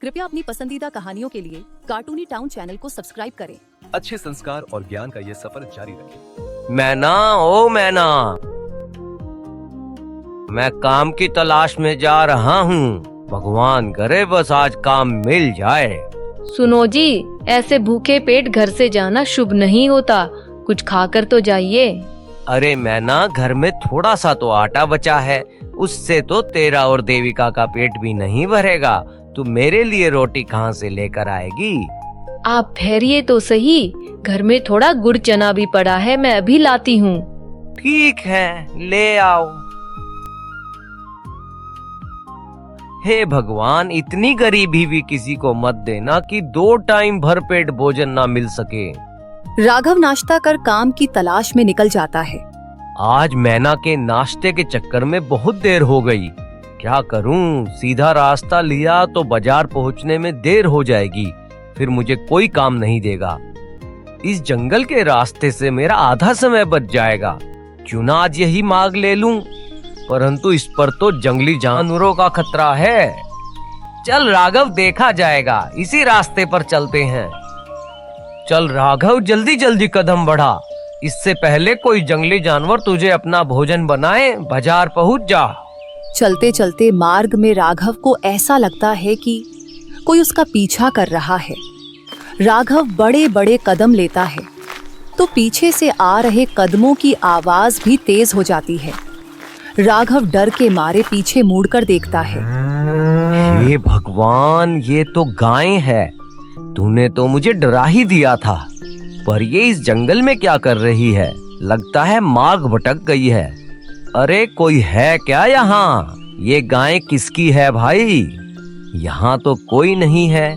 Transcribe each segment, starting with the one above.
कृपया अपनी पसंदीदा कहानियों के लिए कार्टूनी टाउन चैनल को सब्सक्राइब करें। अच्छे संस्कार और ज्ञान का ये सफर जारी रखें। मैना, ओ मैना, मैं काम की तलाश में जा रहा हूँ। भगवान करे बस आज काम मिल जाए। सुनो जी, ऐसे भूखे पेट घर से जाना शुभ नहीं होता, कुछ खाकर तो जाइए। अरे मैना, घर में थोड़ा सा तो आटा बचा है, उससे तो तेरा और देविका का पेट भी नहीं भरेगा। तू मेरे लिए रोटी कहाँ से लेकर आएगी? आप ठहरिए तो सही, घर में थोड़ा गुड़ चना भी पड़ा है, मैं अभी लाती हूँ। ठीक है, ले आओ। हे भगवान, इतनी गरीबी भी किसी को मत देना कि 2 टाइम भरपेट भोजन ना मिल सके। राघव नाश्ता कर काम की तलाश में निकल जाता है। आज मैना के नाश्ते के चक्कर में बहुत देर हो गई। क्या करूं? सीधा रास्ता लिया तो बाजार पहुंचने में देर हो जाएगी, फिर मुझे कोई काम नहीं देगा। इस जंगल के रास्ते से मेरा आधा समय बच जाएगा। क्यों ना आज यही मार्ग ले लूं? परंतु इस पर तो जंगली जानवरों का खतरा है। चल राघव, देखा जाएगा, इसी रास्ते पर चलते हैं। चल राघव, जल्दी जल्दी कदम बढ़ा, इससे पहले कोई जंगली जानवर तुझे अपना भोजन बनाए। बाजार पहुंच जा। चलते चलते मार्ग में राघव को ऐसा लगता है कि कोई उसका पीछा कर रहा है। राघव बड़े बड़े कदम लेता है तो पीछे से आ रहे कदमों की आवाज भी तेज हो जाती है। राघव डर के मारे पीछे मुड़कर देखता है। हे भगवान, ये तो गाय है। तूने तो मुझे डरा ही दिया था, पर ये इस जंगल में क्या कर रही है? लगता है मार्ग भटक गई है। अरे कोई है क्या यहाँ? ये गाय किसकी है भाई? यहाँ तो कोई नहीं है।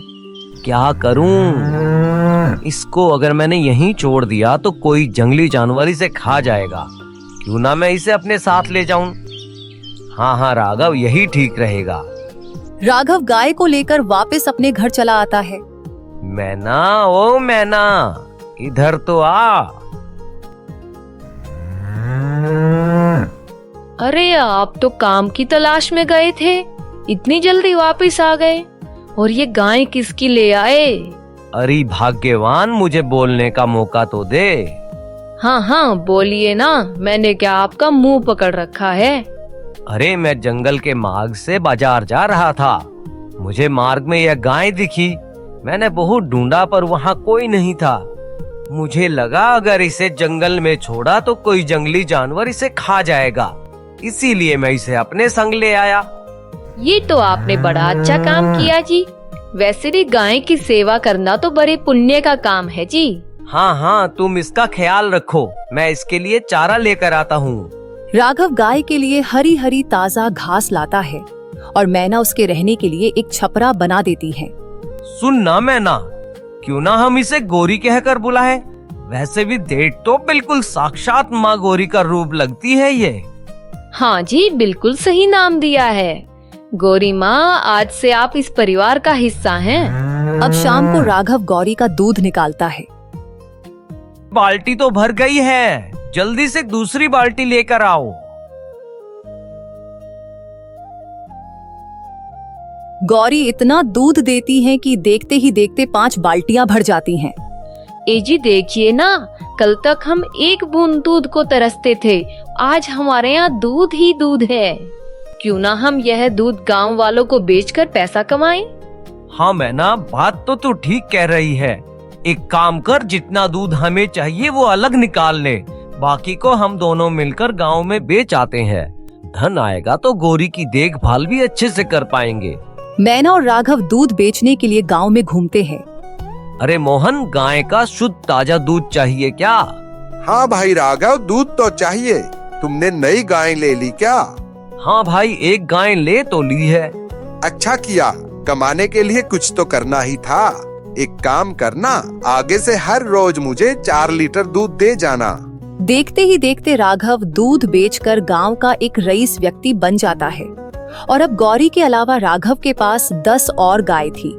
क्या करूं? इसको अगर मैंने यहीं छोड़ दिया तो कोई जंगली जानवर इसे खा जाएगा। क्यों ना मैं इसे अपने साथ ले जाऊं? हाँ राघव, यही ठीक रहेगा। राघव गाय को लेकर वापस अपने घर चला आता है। मैना, ओ मैना, इधर तो आ। अरे आप तो काम की तलाश में गए थे, इतनी जल्दी वापस आ गए, और ये गाय किसकी ले आए? अरे भाग्यवान, मुझे बोलने का मौका तो दे। हाँ बोलिए ना, मैंने क्या आपका मुंह पकड़ रखा है? अरे मैं जंगल के मार्ग से बाजार जा रहा था, मुझे मार्ग में यह गाय दिखी। मैंने बहुत ढूंढा पर वहाँ कोई नहीं था। मुझे लगा अगर इसे जंगल में छोड़ा तो कोई जंगली जानवर इसे खा जाएगा, इसीलिए मैं इसे अपने संग ले आया। ये तो आपने बड़ा अच्छा काम किया जी। वैसे भी गाय की सेवा करना तो बड़े पुण्य का काम है जी। हाँ, तुम इसका ख्याल रखो, मैं इसके लिए चारा लेकर आता हूँ। राघव गाय के लिए हरी हरी ताजा घास लाता है और मैना उसके रहने के लिए एक छपरा बना देती है। सुन ना मैना, क्यों ना हम इसे गोरी कहकर बुलाएं? वैसे भी देख तो बिल्कुल साक्षात माँ गौरी का रूप लगती है ये। हाँ जी, बिल्कुल सही नाम दिया है। गौरी माँ, आज से आप इस परिवार का हिस्सा हैं। अब शाम को राघव गौरी का दूध निकालता है। बाल्टी तो भर गई है, जल्दी से दूसरी बाल्टी लेकर आओ। गौरी इतना दूध देती है कि देखते ही देखते 5 बाल्टियां भर जाती हैं। ए जी देखिए ना, कल तक हम एक बूंद दूध को तरसते थे, आज हमारे यहाँ दूध ही दूध है। क्यों ना हम यह दूध गांव वालों को बेचकर पैसा कमाएं? हाँ मैना, बात तो तू ठीक कह रही है। एक काम कर, जितना दूध हमें चाहिए वो अलग निकाल ले, बाकी को हम दोनों मिलकर गांव में बेच आते हैं। धन आएगा तो गौरी की देखभाल भी अच्छे से कर पाएंगे। मैना और राघव दूध बेचने के लिए गांव में घूमते हैं। अरे मोहन, गाय का शुद्ध ताजा दूध चाहिए क्या? हाँ भाई राघव, दूध तो चाहिए। तुमने नई गाय ले ली क्या? हाँ भाई, एक गाय ले तो ली है। अच्छा किया, कमाने के लिए कुछ तो करना ही था। एक काम करना, आगे से हर रोज मुझे 4 लीटर दूध दे जाना। देखते ही देखते राघव दूध बेचकर गांव का एक रईस व्यक्ति बन जाता है और अब गौरी के अलावा राघव के पास 10 और गाय थी,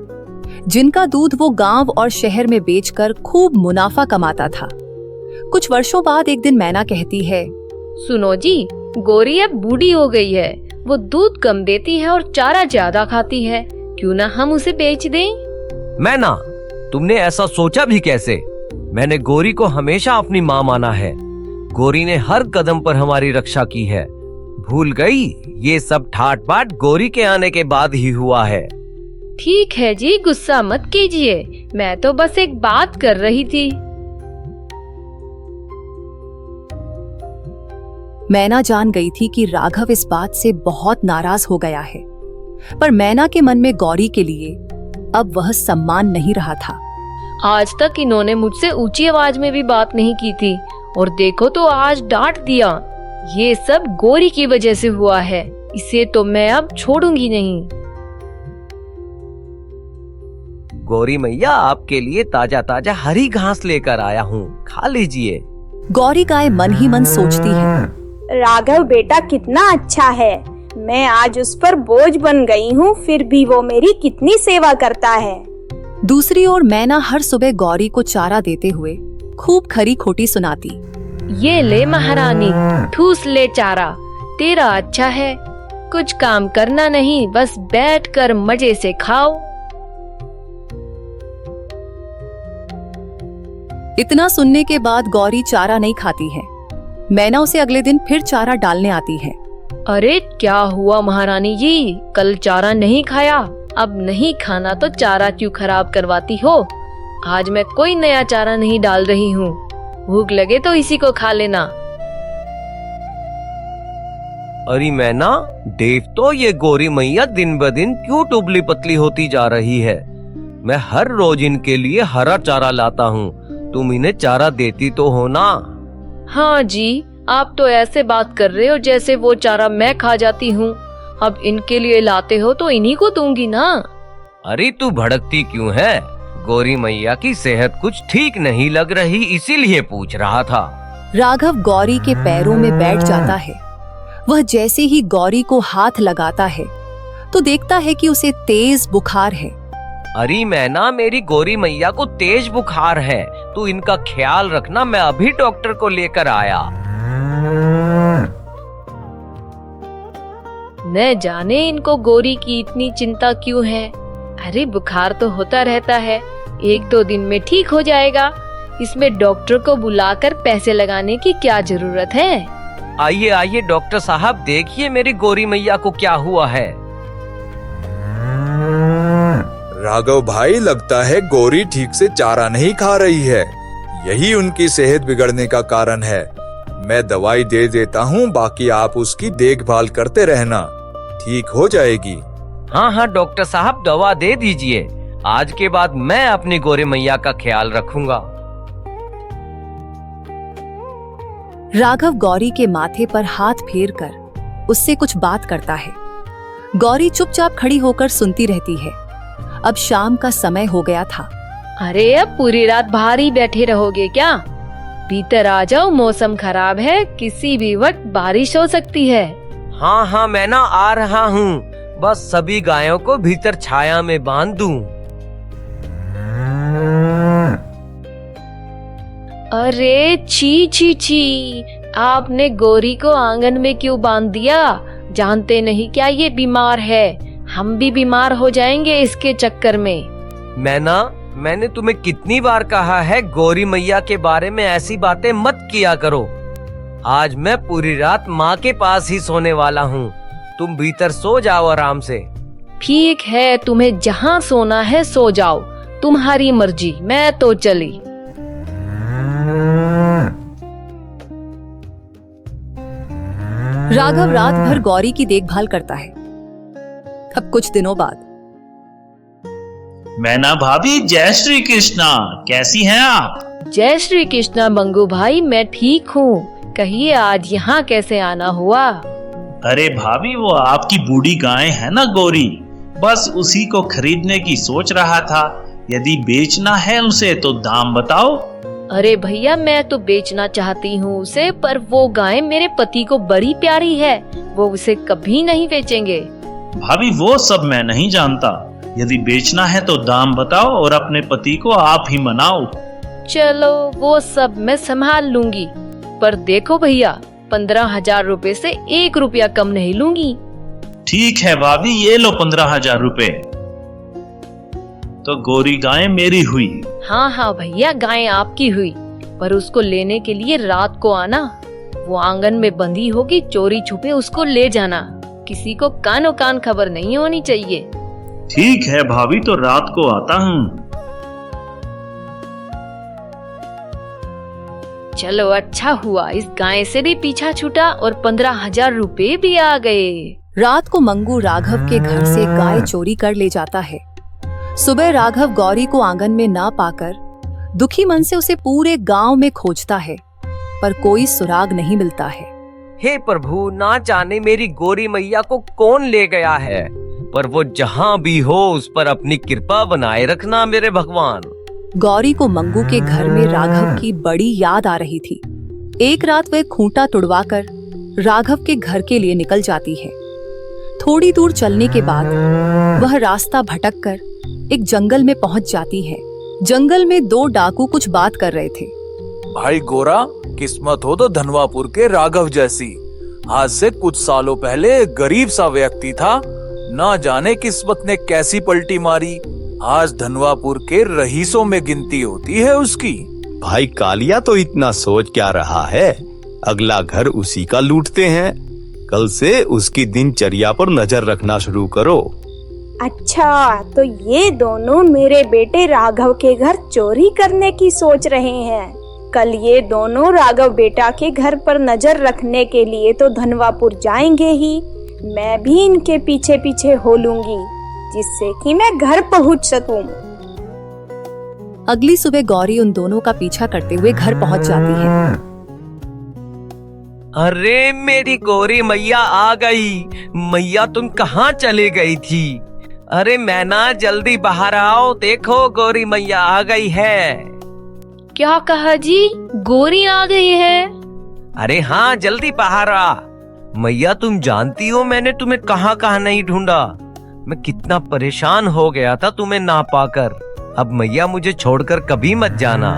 जिनका दूध वो गांव और शहर में बेचकर खूब मुनाफा कमाता था। कुछ वर्षों बाद एक दिन मैना कहती है, सुनो जी, गौरी अब बूढ़ी हो गई है, वो दूध कम देती है और चारा ज्यादा खाती है। क्यों ना हम उसे बेच दें? मैना, तुमने ऐसा सोचा भी कैसे? मैंने गौरी को हमेशा अपनी माँ माना है। गौरी ने हर कदम पर हमारी रक्षा की है। भूल गई? ये सब ठाट बाट गौरी के आने के बाद ही हुआ है। ठीक है जी, गुस्सा मत कीजिए, मैं तो बस एक बात कर रही थी। मैना जान गई थी कि राघव इस बात से बहुत नाराज हो गया है, पर मैना के मन में गौरी के लिए अब वह सम्मान नहीं रहा था। आज तक इन्होंने मुझसे ऊंची आवाज में भी बात नहीं की थी, और देखो तो आज डांट दिया। ये सब गौरी की वजह से हुआ है, इसे तो मैं अब छोड़ूंगी नहीं। गौरी मैया, आपके लिए ताजा ताजा हरी घास लेकर आया हूँ, खा लीजिए। गौरी गाय मन ही मन सोचती है, राघव बेटा कितना अच्छा है, मैं आज उस पर बोझ बन गई हूँ, फिर भी वो मेरी कितनी सेवा करता है। दूसरी ओर मैना हर सुबह गौरी को चारा देते हुए खूब खरी खोटी सुनाती। ये ले महारानी, ठूस ले चारा, तेरा अच्छा है, कुछ काम करना नहीं, बस बैठकर मजे से खाओ। इतना सुनने के बाद गौरी चारा नहीं खाती है। मैना उसे अगले दिन फिर चारा डालने आती है। अरे क्या हुआ महारानी जी, कल चारा नहीं खाया, अब नहीं खाना तो चारा क्यों खराब करवाती हो? आज मैं कोई नया चारा नहीं डाल रही हूँ, भूख लगे तो इसी को खा लेना। अरे मैना, देख तो ये गौरी मैया दिन ब दिन क्यों दुबली पतली होती जा रही है। मैं हर रोज इनके लिए हरा चारा लाता हूँ, तुम इन्हें चारा देती तो हो ना। हाँ जी, आप तो ऐसे बात कर रहे हो जैसे वो चारा मैं खा जाती हूँ। अब इनके लिए लाते हो तो इन्हीं को दूंगी ना। अरे तू भड़कती क्यों है? गौरी मैया की सेहत कुछ ठीक नहीं लग रही, इसीलिए पूछ रहा था। राघव गौरी के पैरों में बैठ जाता है। वह जैसे ही गौरी को हाथ लगाता है तो देखता है कि उसे तेज बुखार है। अरे मैना, मेरी गौरी मैया को तेज बुखार है, तू इनका ख्याल रखना, मैं अभी डॉक्टर को लेकर आया। न जाने इनको गौरी की इतनी चिंता क्यों है। अरे बुखार तो होता रहता है, एक दो दिन में ठीक हो जाएगा, इसमें डॉक्टर को बुलाकर पैसे लगाने की क्या जरूरत है। आइए आइए डॉक्टर साहब, देखिए मेरी गौरी मैया को क्या हुआ है। राघव भाई, लगता है गौरी ठीक से चारा नहीं खा रही है, यही उनकी सेहत बिगड़ने का कारण है। मैं दवाई दे देता हूँ, बाकी आप उसकी देखभाल करते रहना, ठीक हो जाएगी। हाँ हाँ डॉक्टर साहब, दवा दे दीजिए, आज के बाद मैं अपनी गौरी मैया का ख्याल रखूंगा। राघव गौरी के माथे पर हाथ फेरकर उससे कुछ बात करता है। गौरी चुपचाप खड़ी होकर सुनती रहती है। अब शाम का समय हो गया था। अरे अब पूरी रात बाहर ही बैठे रहोगे क्या? भीतर आ जाओ, मौसम खराब है, किसी भी वक्त बारिश हो सकती है। हाँ हाँ मैं ना आ रहा हूँ, बस सभी गायों को भीतर छाया में बांध दूं। अरे छी छी छी, आपने गौरी को आंगन में क्यों बांध दिया? जानते नहीं क्या ये बीमार है? हम भी बीमार हो जाएंगे इसके चक्कर में। मैंने तुम्हें कितनी बार कहा है, गौरी मैया के बारे में ऐसी बातें मत किया करो। आज मैं पूरी रात माँ के पास ही सोने वाला हूँ, तुम भीतर सो जाओ आराम से। ठीक है, तुम्हें जहाँ सोना है सो जाओ, तुम्हारी मर्जी, मैं तो चली। राघव रात भर गौरी की देखभाल करता है। अब कुछ दिनों बाद मैना भाभी, जय श्री कृष्णा, कैसी हैं आप? जय श्री कृष्णा मंगू भाई, मैं ठीक हूँ। कहिए आज यहाँ कैसे आना हुआ? अरे भाभी, वो आपकी बूढ़ी गाय है ना गौरी, बस उसी को खरीदने की सोच रहा था। यदि बेचना है उसे तो दाम बताओ। अरे भैया, मैं तो बेचना चाहती हूँ उसे, पर वो गाय मेरे पति को बड़ी प्यारी है, वो उसे कभी नहीं बेचेंगे। भाभी वो सब मैं नहीं जानता, यदि बेचना है तो दाम बताओ और अपने पति को आप ही मनाओ। चलो वो सब मैं संभाल लूंगी, पर देखो भैया, 15,000 रुपए से 1 रुपया कम नहीं लूंगी। ठीक है भाभी, ये लो 15,000 रुपए। तो गोरी गाय मेरी हुई। हाँ हाँ भैया, गाय आपकी हुई, पर उसको लेने के लिए रात को आना। वो आंगन में बंधी होगी, चोरी छुपे उसको ले जाना। किसी को कानो कान खबर नहीं होनी चाहिए। ठीक है भाभी, तो रात को आता हूँ। चलो अच्छा हुआ, इस गाय से भी पीछा छूटा और 15,000 रुपए भी आ गए। रात को मंगू राघव के घर से गाय चोरी कर ले जाता है। सुबह राघव गौरी को आंगन में ना पाकर दुखी मन से उसे पूरे गांव में खोजता है, पर कोई सुराग नहीं मिलता है। हे प्रभु, ना जाने मेरी गोरी मैया को कौन ले गया है, पर वो जहाँ भी हो उस पर अपनी कृपा बनाए रखना मेरे भगवान। गौरी को मंगू के घर में राघव की बड़ी याद आ रही थी। एक रात वह खूंटा तुड़वाकर राघव के घर के लिए निकल जाती है। थोड़ी दूर चलने के बाद वह रास्ता भटक कर एक जंगल में पहुंच जाती है। जंगल में 2 डाकू कुछ बात कर रहे थे। भाई गोरा, किस्मत हो तो धनवापुर के राघव जैसी। आज से कुछ सालों पहले एक गरीब सा व्यक्ति था, ना जाने किस्मत ने कैसी पलटी मारी। आज धनवापुर के रईसों में गिनती होती है उसकी। भाई कालिया तो इतना सोच क्या रहा है, अगला घर उसी का लूटते हैं। कल से उसकी दिनचर्या पर नजर रखना शुरू करो। अच्छा, तो ये दोनों मेरे बेटे राघव के घर चोरी करने की सोच रहे हैं। कल ये दोनों राघव बेटा के घर पर नजर रखने के लिए तो धनवापुर जाएंगे ही। मैं भी इनके पीछे पीछे हो लूंगी, जिससे कि मैं घर पहुंच सकूं। अगली सुबह गौरी उन दोनों का पीछा करते हुए घर पहुंच जाती है। अरे मेरी गोरी मैया आ गई। मैया तुम कहाँ चली गई थी? अरे मैना, जल्दी बाहर आओ, देखो गोरी मैया आ गई है। क्या कहा जी? गोरी आ गई है? अरे हाँ, जल्दी बाहर आ। मैया तुम जानती हो मैंने तुम्हें कहाँ कहाँ नहीं ढूंढा। मैं कितना परेशान हो गया था तुम्हें ना पाकर। अब मैया मुझे छोड़कर कभी मत जाना।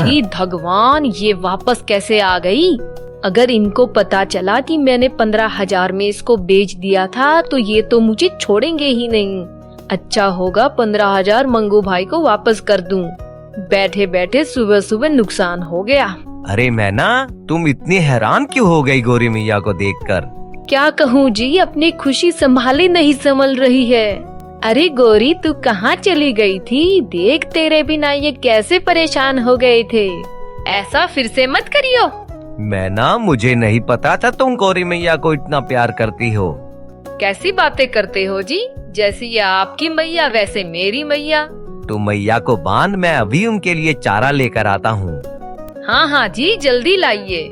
हे भगवान, ये वापस कैसे आ गई? अगर इनको पता चला कि मैंने 15,000 में इसको बेच दिया था तो ये तो मुझे छोड़ेंगे ही नहीं। अच्छा होगा 15,000 मंगू भाई को वापस कर दूं। बैठे बैठे सुबह सुबह नुकसान हो गया। अरे मैना, तुम इतनी हैरान क्यों हो गई गोरी मैया को देखकर? क्या कहूँ जी, अपनी खुशी संभाले नहीं संभल रही है। अरे गोरी, तू कहाँ चली गई थी? देख, तेरे बिना ये कैसे परेशान हो गए थे। ऐसा फिर से मत करियो। मैना, मुझे नहीं पता था तुम गोरी मैया को इतना प्यार करती हो। कैसी बातें करते हो जी? जैसी ये आपकी मैया वैसे मेरी मैया। तो मैया को बांध, मैं अभी उनके लिए चारा लेकर आता हूँ। हाँ हाँ जी, जल्दी लाइए।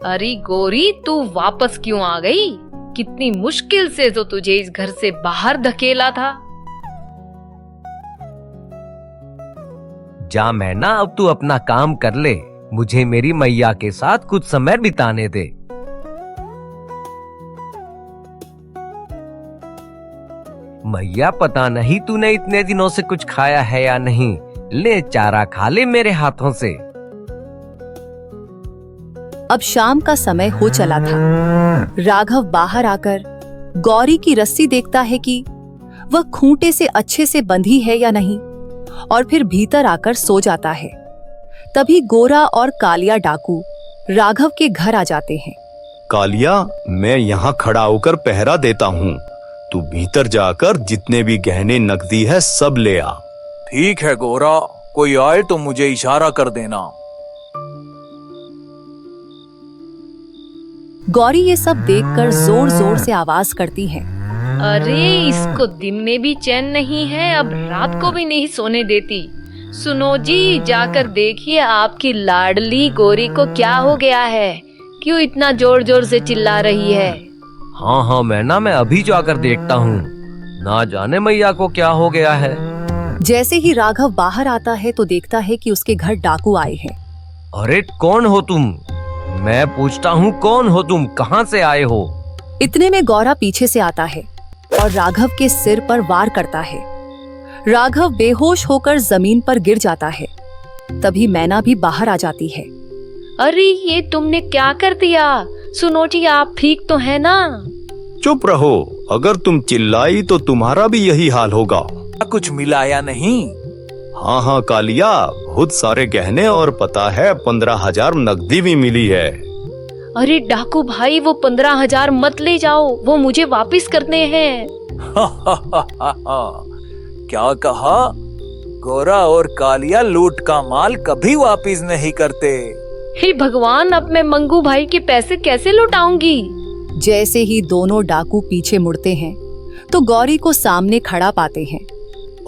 अरे गोरी, तू वापस क्यों आ गई? कितनी मुश्किल से तो तुझे इस घर से बाहर धकेला था। जा मैना, अब तू अपना काम कर ले। मुझे मेरी मैया के साथ कुछ समय बिताने दे। मैया, पता नहीं तूने इतने दिनों से कुछ खाया है या नहीं। ले चारा खा ले मेरे हाथों से। अब शाम का समय हो चला था। राघव बाहर आकर गौरी की रस्सी देखता है कि वह खूंटे से अच्छे से बंधी है या नहीं, और फिर भीतर आकर सो जाता है। तभी गोरा और कालिया डाकू राघव के घर आ जाते हैं। कालिया, मैं यहाँ खड़ा होकर पहरा देता हूँ, तू भीतर जाकर जितने भी गहने नकदी है सब ले आ। ठीक है गोरा, कोई आए तो मुझे इशारा कर देना। गौरी ये सब देखकर जोर जोर से आवाज करती है। अरे इसको दिन में भी चैन नहीं है, अब रात को भी नहीं सोने देती। सुनो जी, जाकर देखिए आपकी लाडली गोरी को क्या हो गया है, क्यों इतना जोर जोर से चिल्ला रही है। हाँ हाँ मैना, मैं अभी जाकर देखता हूँ। ना जाने मैया को क्या हो गया है। जैसे ही राघव बाहर आता है तो देखता है कि उसके घर डाकू आए हैं। अरे कौन हो तुम? मैं पूछता हूँ, कौन हो तुम? कहाँ से आए हो? इतने में गौरा पीछे से आता है और राघव के सिर पर वार करता है। राघव बेहोश होकर जमीन पर गिर जाता है। तभी मैना भी बाहर आ जाती है। अरे ये तुमने क्या कर दिया? सुनो जी, आप ठीक तो है ना? चुप रहो, अगर तुम चिल्लाई तो तुम्हारा भी यही हाल होगा। कुछ मिला या नहीं? हाँ हाँ कालिया, बहुत सारे गहने और पता है 15,000 नकदी भी मिली है। अरे डाकू भाई, वो 15,000 मत ले जाओ, वो मुझे वापस करने हैं। क्या कहा? गोरा और कालिया लूट का माल कभी वापस नहीं करते। हे भगवान, अब मैं मंगू भाई के पैसे कैसे लौटाऊंगी? जैसे ही दोनों डाकू पीछे मुड़ते हैं तो गौरी को सामने खड़ा पाते हैं।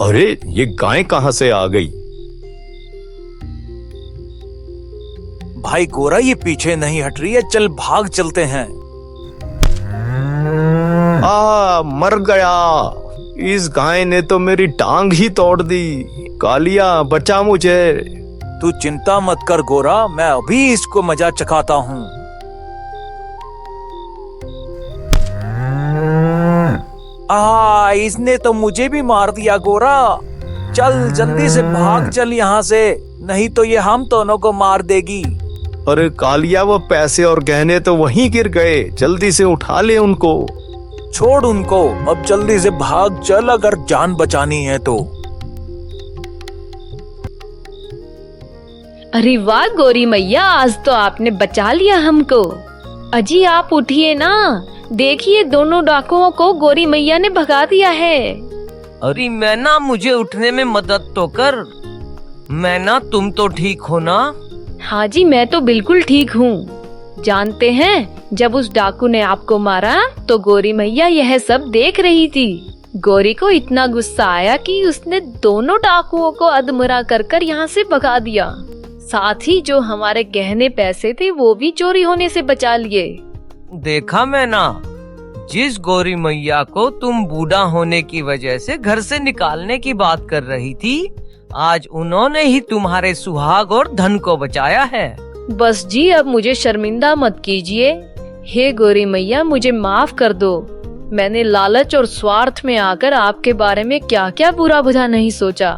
अरे ये गाय कहाँ से आ गई? भाई गोरा, ये पीछे नहीं हट रही है, चल भाग चलते हैं। मर गया, इस गाय ने तो मेरी टांग ही तोड़ दी। कालिया बचा मुझे। तू चिंता मत कर गोरा, मैं अभी इसको मजा चखाता हूँ। इसने तो मुझे भी मार दिया गोरा। चल जल्दी से भाग चल यहाँ से, नहीं तो ये हम दोनों को मार देगी। अरे कालिया, वो पैसे और गहने तो वहीं गिर गए, जल्दी से उठा ले उनको। छोड़ उनको, अब जल्दी से भाग चल अगर जान बचानी है तो। अरे वाह गौरी मैया, आज तो आपने बचा लिया हमको। अजी आप उठिए ना, देखिए दोनों डाकुओं को गौरी मैया ने भगा दिया है। अरे मैना, मुझे उठने में मदद तो कर। मैना, तुम तो ठीक हो ना? हाँ जी, मैं तो बिल्कुल ठीक हूँ। जानते हैं, जब उस डाकू ने आपको मारा तो गौरी मैया यह सब देख रही थी। गौरी को इतना गुस्सा आया कि उसने दोनों डाकुओं को अधमरा कर यहाँ से भगा दिया। साथ ही जो हमारे गहने पैसे थे वो भी चोरी होने से बचा लिए। देखा मैना, जिस गौरी मैया को तुम बूढ़ा होने की वजह से घर से निकालने की बात कर रही थी, आज उन्होंने ही तुम्हारे सुहाग और धन को बचाया है। बस जी, अब मुझे शर्मिंदा मत कीजिए। हे गौरी मैया, मुझे माफ कर दो। मैंने लालच और स्वार्थ में आकर आपके बारे में क्या क्या बुरा भला नहीं सोचा,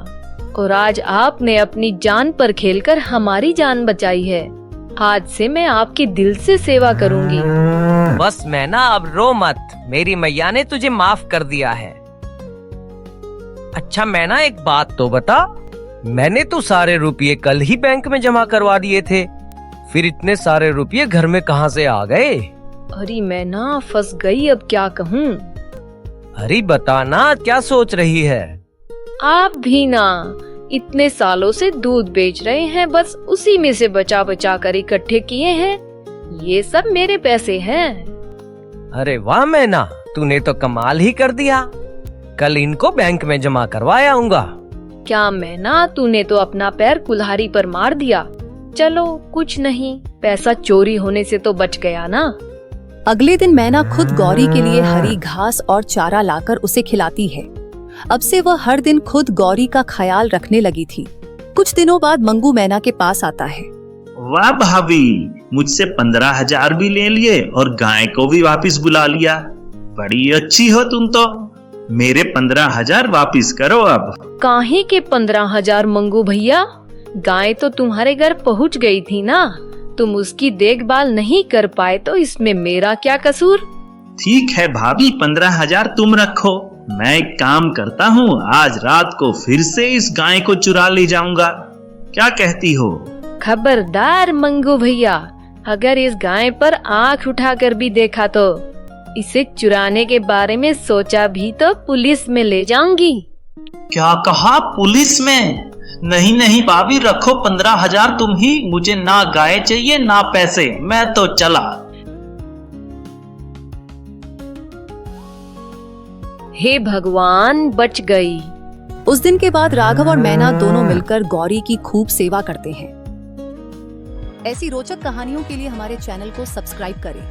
और आज आपने अपनी जान पर खेलकर हमारी जान बचाई है। आज से मैं आपकी दिल से सेवा करूंगी। बस मैना, अब रो मत, मेरी मैया ने तुझे माफ कर दिया है। अच्छा मैना, एक बात तो बता, मैंने तो सारे रुपये कल ही बैंक में जमा करवा दिए थे, फिर इतने सारे रुपये घर में कहाँ से आ गए? अरे मैं ना फंस गई, अब क्या कहूँ। अरे बता ना, क्या सोच रही है? आप भी ना इतने सालों से दूध बेच रहे हैं, बस उसी में से बचा बचा कर इकट्ठे किए हैं। ये सब मेरे पैसे हैं। अरे वाह मैना, तूने तो कमाल ही कर दिया। कल इनको बैंक में जमा करवाया आऊंगा। क्या मैना, तूने तो अपना पैर कुल्हाड़ी पर मार दिया। चलो कुछ नहीं, पैसा चोरी होने से तो बच गया ना। अगले दिन मैना खुद गौरी के लिए हरी घास और चारा लाकर उसे खिलाती है। अब से वह हर दिन खुद गौरी का ख्याल रखने लगी थी। कुछ दिनों बाद मंगू मैना के पास आता है। वाह भाभी, मुझसे 15,000 भी ले लिए और गाय को भी वापस बुला लिया। बड़ी अच्छी हो तुम तो। मेरे 15,000 वापस करो अब। काहे के 15,000 मंगू भैया? गाय तो तुम्हारे घर पहुंच गई थी ना, तुम उसकी देखभाल नहीं कर पाए तो इसमें मेरा क्या कसूर? ठीक है भाभी, 15,000 तुम रखो। मैं एक काम करता हूँ, आज रात को फिर से इस गाय को चुरा ले जाऊंगा। क्या कहती हो? खबरदार मंगू भैया, अगर इस गाय पर आंख उठाकर भी देखा तो इसे चुराने के बारे में सोचा भी तो पुलिस में ले जाऊंगी। क्या कहा? पुलिस में? नहीं नहीं भाभी, रखो 15,000 तुम ही। मुझे ना गाय चाहिए ना पैसे, मैं तो चला। हे भगवान, बच गई। उस दिन के बाद राघव और मैना दोनों मिलकर गौरी की खूब सेवा करते हैं। ऐसी रोचक कहानियों के लिए हमारे चैनल को सब्सक्राइब करें